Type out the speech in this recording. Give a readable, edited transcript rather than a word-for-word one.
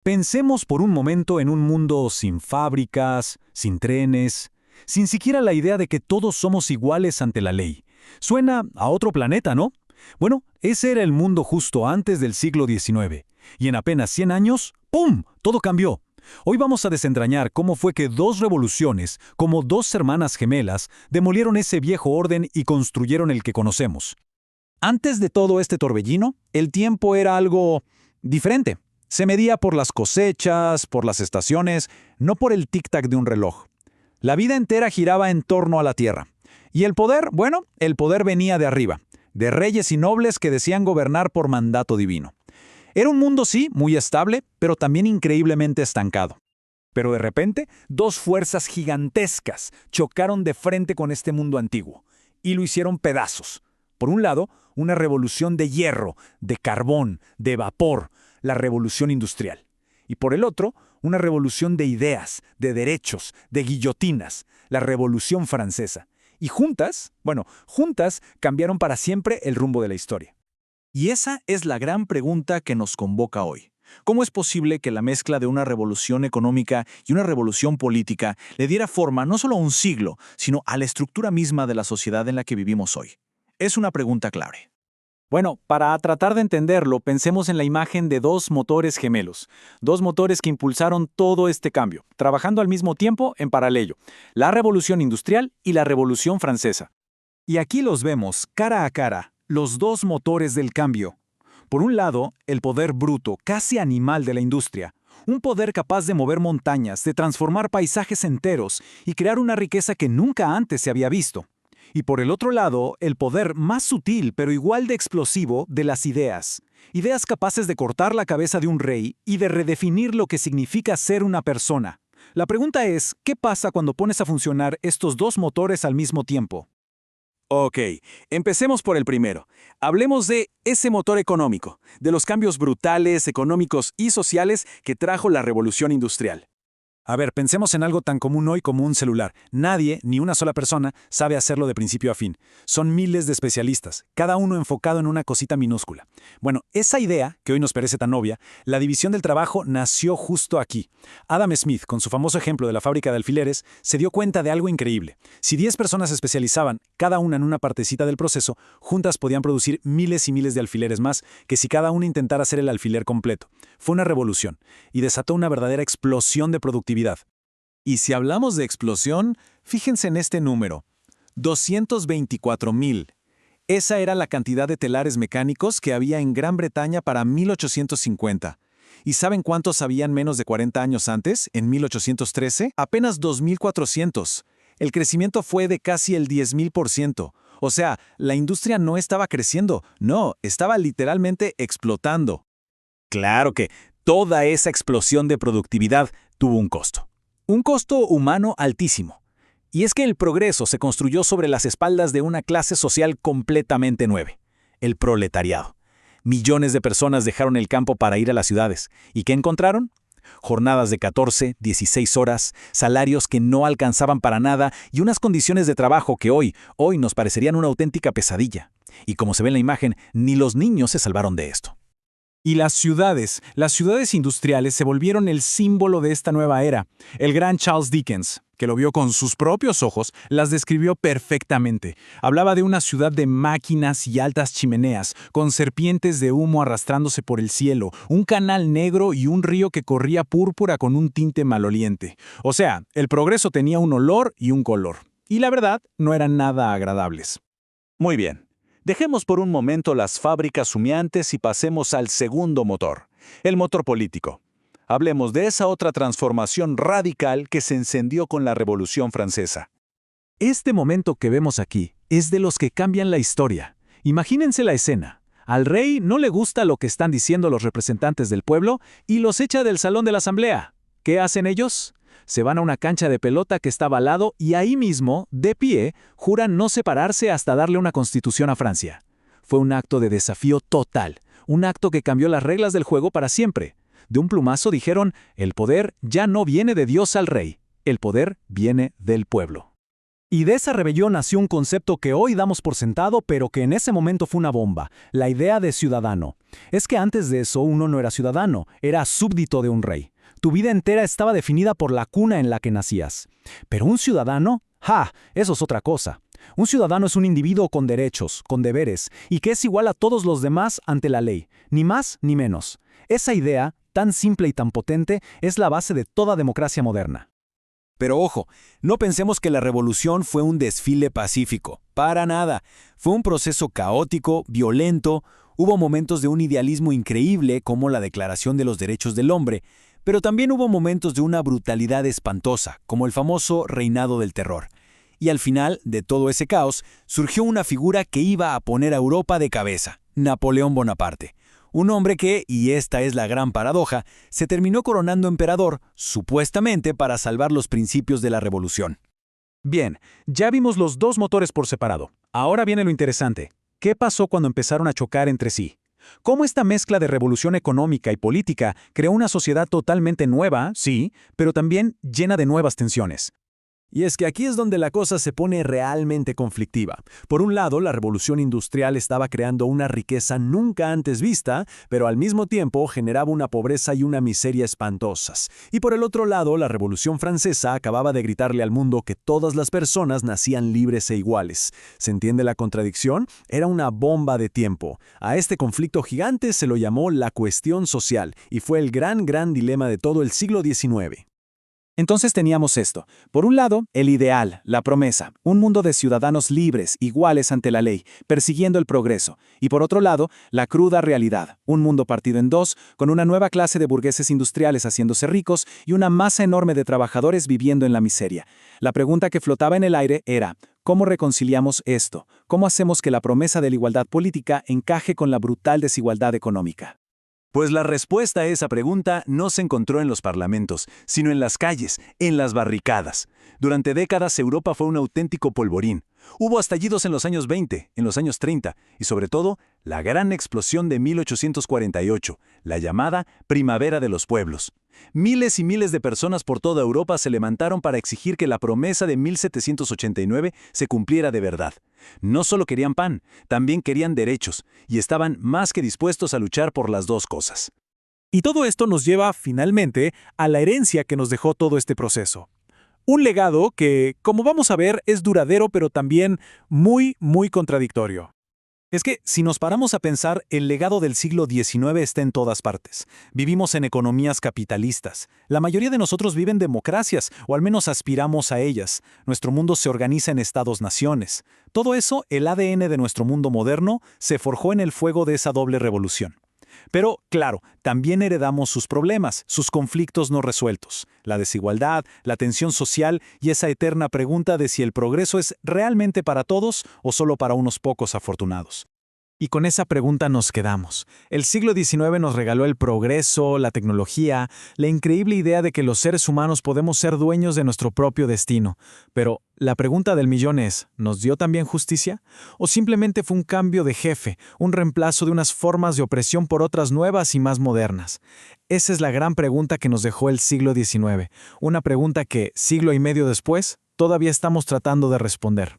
Pensemos por un momento en un mundo sin fábricas, sin trenes, sin siquiera la idea de que todos somos iguales ante la ley. Suena a otro planeta, ¿no? Bueno, ese era el mundo justo antes del siglo XIX. Y en apenas 100 años, ¡pum!, todo cambió. Hoy vamos a desentrañar cómo fue que dos revoluciones, como dos hermanas gemelas, demolieron ese viejo orden y construyeron el que conocemos. Antes de todo este torbellino, el tiempo era algo diferente. Se medía por las cosechas, por las estaciones, no por el tic-tac de un reloj. La vida entera giraba en torno a la tierra. Y el poder, bueno, el poder venía de arriba, de reyes y nobles que decían gobernar por mandato divino. Era un mundo, sí, muy estable, pero también increíblemente estancado. Pero de repente, dos fuerzas gigantescas chocaron de frente con este mundo antiguo, y lo hicieron pedazos. Por un lado, una revolución de hierro, de carbón, de vapor, la revolución industrial. Y por el otro, una revolución de ideas, de derechos, de guillotinas, la revolución francesa. Y juntas cambiaron para siempre el rumbo de la historia. Y esa es la gran pregunta que nos convoca hoy. ¿Cómo es posible que la mezcla de una revolución económica y una revolución política le diera forma no solo a un siglo, sino a la estructura misma de la sociedad en la que vivimos hoy? Es una pregunta clave. Bueno, para tratar de entenderlo, pensemos en la imagen de dos motores gemelos. Dos motores que impulsaron todo este cambio, trabajando al mismo tiempo en paralelo. La Revolución Industrial y la Revolución Francesa. Y aquí los vemos, cara a cara, los dos motores del cambio. Por un lado, el poder bruto, casi animal de la industria. Un poder capaz de mover montañas, de transformar paisajes enteros y crear una riqueza que nunca antes se había visto. Y por el otro lado, el poder más sutil pero igual de explosivo de las ideas. Ideas capaces de cortar la cabeza de un rey y de redefinir lo que significa ser una persona. La pregunta es, ¿qué pasa cuando pones a funcionar estos dos motores al mismo tiempo? Ok, empecemos por el primero. Hablemos de ese motor económico, de los cambios brutales, económicos y sociales que trajo la revolución industrial. A ver, pensemos en algo tan común hoy como un celular. Nadie, ni una sola persona, sabe hacerlo de principio a fin. Son miles de especialistas, cada uno enfocado en una cosita minúscula. Bueno, esa idea, que hoy nos parece tan obvia, la división del trabajo nació justo aquí. Adam Smith, con su famoso ejemplo de la fábrica de alfileres, se dio cuenta de algo increíble. Si 10 personas se especializaban, cada una en una partecita del proceso, juntas podían producir miles y miles de alfileres más que si cada una intentara hacer el alfiler completo. Fue una revolución, y desató una verdadera explosión de productividad. Y si hablamos de explosión, fíjense en este número, 224,000. Esa era la cantidad de telares mecánicos que había en Gran Bretaña para 1850. ¿Y saben cuántos habían menos de 40 años antes, en 1813? Apenas 2,400. El crecimiento fue de casi el 10,000%. O sea, la industria no estaba creciendo, no, estaba literalmente explotando. Claro que toda esa explosión de productividad tuvo un costo humano altísimo. Y es que el progreso se construyó sobre las espaldas de una clase social completamente nueva, el proletariado. Millones de personas dejaron el campo para ir a las ciudades. ¿Y qué encontraron? Jornadas de 14, 16 horas, salarios que no alcanzaban para nada y unas condiciones de trabajo que hoy nos parecerían una auténtica pesadilla. Y como se ve en la imagen, ni los niños se salvaron de esto. Y las ciudades industriales se volvieron el símbolo de esta nueva era. El gran Charles Dickens, que lo vio con sus propios ojos, las describió perfectamente. Hablaba de una ciudad de máquinas y altas chimeneas, con serpientes de humo arrastrándose por el cielo, un canal negro y un río que corría púrpura con un tinte maloliente. O sea, el progreso tenía un olor y un color. Y la verdad, no eran nada agradables. Muy bien. Dejemos por un momento las fábricas humeantes y pasemos al segundo motor, el motor político. Hablemos de esa otra transformación radical que se encendió con la Revolución Francesa. Este momento que vemos aquí es de los que cambian la historia. Imagínense la escena. Al rey no le gusta lo que están diciendo los representantes del pueblo y los echa del salón de la asamblea. ¿Qué hacen ellos? Se van a una cancha de pelota que estaba al lado y ahí mismo, de pie, juran no separarse hasta darle una constitución a Francia. Fue un acto de desafío total, un acto que cambió las reglas del juego para siempre. De un plumazo dijeron, el poder ya no viene de Dios al rey, el poder viene del pueblo. Y de esa rebelión nació un concepto que hoy damos por sentado, pero que en ese momento fue una bomba, la idea de ciudadano. Es que antes de eso uno no era ciudadano, era súbdito de un rey. Tu vida entera estaba definida por la cuna en la que nacías. Pero un ciudadano, ¡ja! Eso es otra cosa. Un ciudadano es un individuo con derechos, con deberes, y que es igual a todos los demás ante la ley, ni más ni menos. Esa idea, tan simple y tan potente, es la base de toda democracia moderna. Pero ojo, no pensemos que la revolución fue un desfile pacífico. Para nada. Fue un proceso caótico, violento. Hubo momentos de un idealismo increíble, como la Declaración de los Derechos del Hombre, pero también hubo momentos de una brutalidad espantosa, como el famoso Reinado del Terror. Y al final de todo ese caos, surgió una figura que iba a poner a Europa de cabeza, Napoleón Bonaparte. Un hombre que, y esta es la gran paradoja, se terminó coronando emperador, supuestamente para salvar los principios de la revolución. Bien, ya vimos los dos motores por separado. Ahora viene lo interesante. ¿Qué pasó cuando empezaron a chocar entre sí? ¿Cómo esta mezcla de revolución económica y política creó una sociedad totalmente nueva, sí, pero también llena de nuevas tensiones? Y es que aquí es donde la cosa se pone realmente conflictiva. Por un lado, la revolución industrial estaba creando una riqueza nunca antes vista, pero al mismo tiempo generaba una pobreza y una miseria espantosas. Y por el otro lado, la revolución francesa acababa de gritarle al mundo que todas las personas nacían libres e iguales. ¿Se entiende la contradicción? Era una bomba de tiempo. A este conflicto gigante se lo llamó la cuestión social, y fue el gran dilema de todo el siglo XIX. Entonces teníamos esto. Por un lado, el ideal, la promesa, un mundo de ciudadanos libres, iguales ante la ley, persiguiendo el progreso. Y por otro lado, la cruda realidad, un mundo partido en dos, con una nueva clase de burgueses industriales haciéndose ricos y una masa enorme de trabajadores viviendo en la miseria. La pregunta que flotaba en el aire era, ¿cómo reconciliamos esto? ¿Cómo hacemos que la promesa de la igualdad política encaje con la brutal desigualdad económica? Pues la respuesta a esa pregunta no se encontró en los parlamentos, sino en las calles, en las barricadas. Durante décadas Europa fue un auténtico polvorín. Hubo estallidos en los años 20, en los años 30 y sobre todo la gran explosión de 1848, la llamada Primavera de los Pueblos. Miles y miles de personas por toda Europa se levantaron para exigir que la promesa de 1789 se cumpliera de verdad. No solo querían pan, también querían derechos, y estaban más que dispuestos a luchar por las dos cosas. Y todo esto nos lleva, finalmente, a la herencia que nos dejó todo este proceso. Un legado que, como vamos a ver, es duradero pero también muy contradictorio. Es que, si nos paramos a pensar, el legado del siglo XIX está en todas partes. Vivimos en economías capitalistas. La mayoría de nosotros viven democracias, o al menos aspiramos a ellas. Nuestro mundo se organiza en estados-naciones. Todo eso, el ADN de nuestro mundo moderno, se forjó en el fuego de esa doble revolución. Pero, claro, también heredamos sus problemas, sus conflictos no resueltos, la desigualdad, la tensión social y esa eterna pregunta de si el progreso es realmente para todos o solo para unos pocos afortunados. Y con esa pregunta nos quedamos. El siglo XIX nos regaló el progreso, la tecnología, la increíble idea de que los seres humanos podemos ser dueños de nuestro propio destino. Pero la pregunta del millón es, ¿nos dio también justicia? ¿O simplemente fue un cambio de jefe, un reemplazo de unas formas de opresión por otras nuevas y más modernas? Esa es la gran pregunta que nos dejó el siglo XIX. Una pregunta que, siglo y medio después, todavía estamos tratando de responder.